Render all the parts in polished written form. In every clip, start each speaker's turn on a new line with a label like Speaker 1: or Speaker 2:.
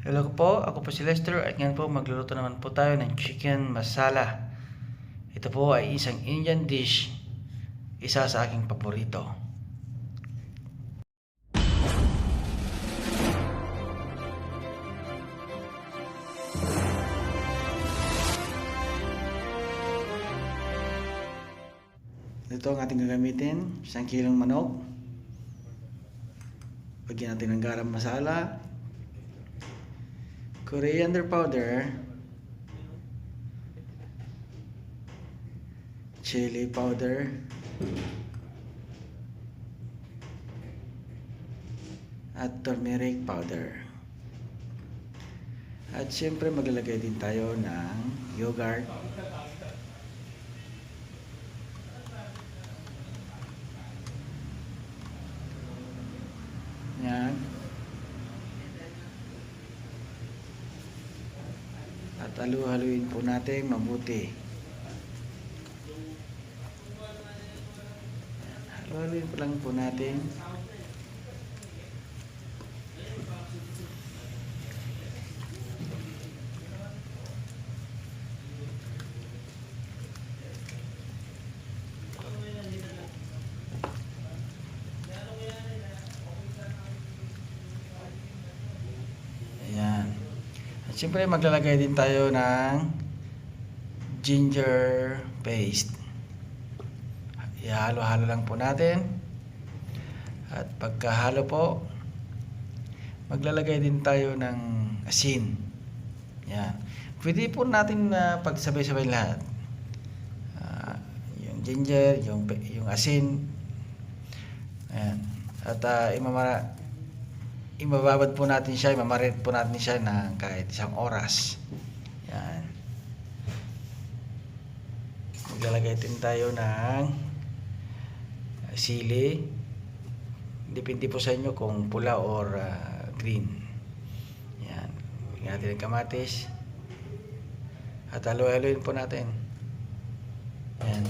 Speaker 1: Hello po, ako po si Lester at ngayon po magluluto naman po tayo ng chicken masala. Ito po ay isang Indian dish, isa sa aking paborito. Ito ang ating gagamitin, 1 kilong manok. Lagyan natin ng garam masala, coriander powder, chili powder, at turmeric powder. At syempre maglalagay din tayo ng yogurt, yan, at halu-haluin po natin mabuti. Halu-haluin po lang po natin. Ayan. At siyempre maglalagay din tayo ng ginger paste. Ihalo-halo lang po natin. At pagkahalo po, maglalagay din tayo ng asin. Yan. Pwede po natin pagsabay-sabay lahat. Yung ginger, yung asin. Ayan. At imababad po natin siya, imamarinate po natin siya ng kahit 1 oras. Yan. Maglalagay din tayo ng sili. Depende po sa inyo kung pula or green. Yan. Lagyan natin ng kamatis. At halo-haloin po natin. Yan.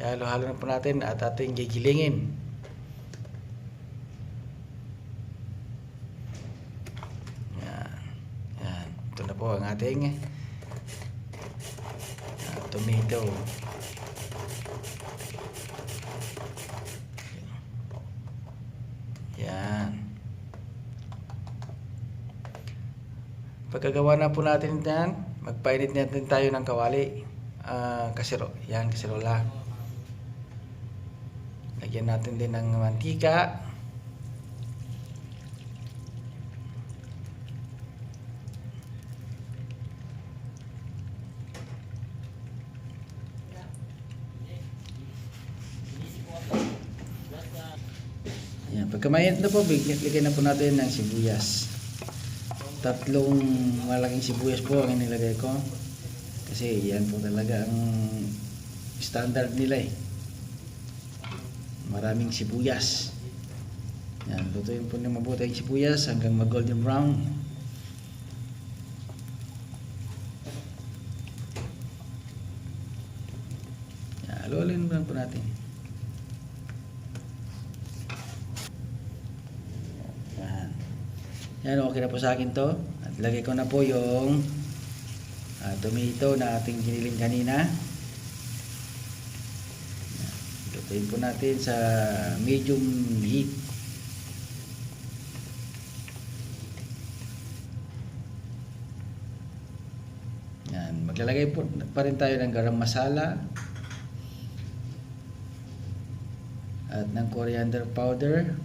Speaker 1: Halo-halo na po natin at ating gigilingin. Yan. Yan. Ito na po ang ating tomato. Yan. Pagkagawa na po natin yan, magpainit natin tayo ng kawali. Kaserola. Lagyan natin din ng mantika. Yan. Pagka mainit na po, lagyan na po natin ng sibuyas. 3 malaking sibuyas po ang inilagay ko. Kasi yan po talaga ang standard nila eh. Maraming sibuyas. Yan, lutuin po ng mabuti ang sibuyas hanggang mag golden brown. Yan, haluin lang po natin. Yan. Yan, okay na po sa akin to. At lagay ko na po yung tomato na ating giniling kanina. Lutuin po natin sa medium heat. Yan, maglalagay po pa rin tayo ng garam masala at ng coriander powder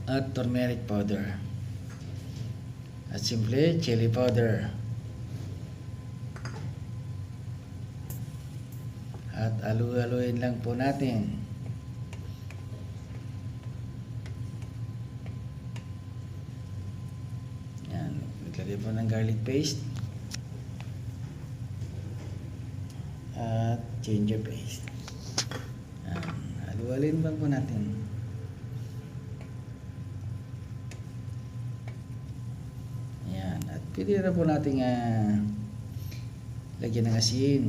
Speaker 1: at turmeric powder at simple chili powder. At halu-haluin lang po natin. Yan, naglagay po ng garlic paste at ginger paste. Yan, halu-haluin lang po natin. Yan, at pwede na po natin lagyan ng asin.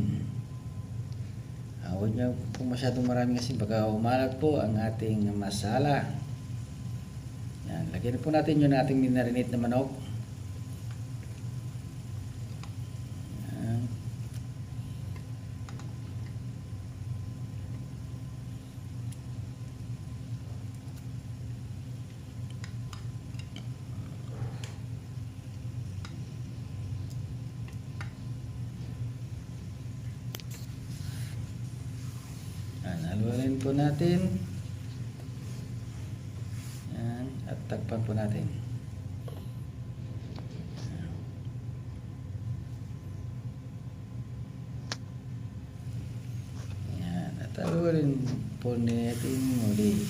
Speaker 1: Huwag niyo po masyadong maraming asin, pagka umalat po ang ating masala. Yan, lagyan po natin yung ating minarinate na manok. Yan. Yan, haluin po natin. Yan, at takpan po natin. Yan, at haluin po natin muli.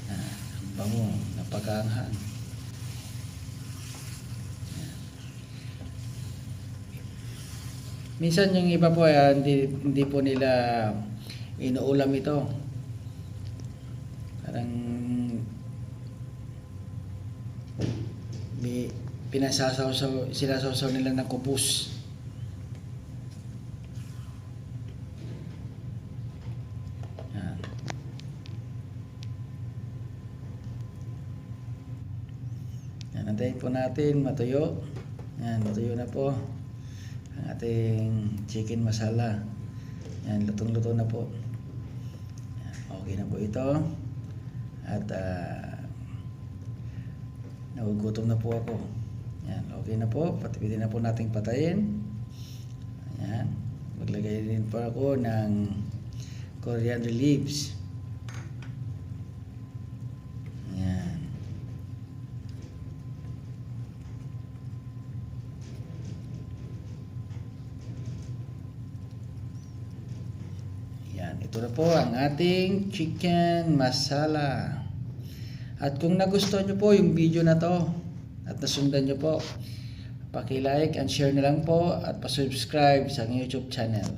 Speaker 1: Yan, ang bango, napakaanghang. Minsan yung iba po hindi po nila inuulam ito. Parang sinasawsaw nila ng kubus. Yan. Yan, antayin po natin matuyo. Yan, matuyo na po ang ating chicken masala. Yan, lutong-luto na po. Yan, okay na po ito. At nagugutom na po ako. Yan, okay na po. Pwede na po nating patayin. Yan, maglagay din po ako ng coriander leaves. Yan. Yan, ito na po ang ating chicken masala. At kung nagustuhan nyo po yung video na to at nasundan nyo po, paki-like and share na lang po at pa-subscribe sa aking YouTube channel.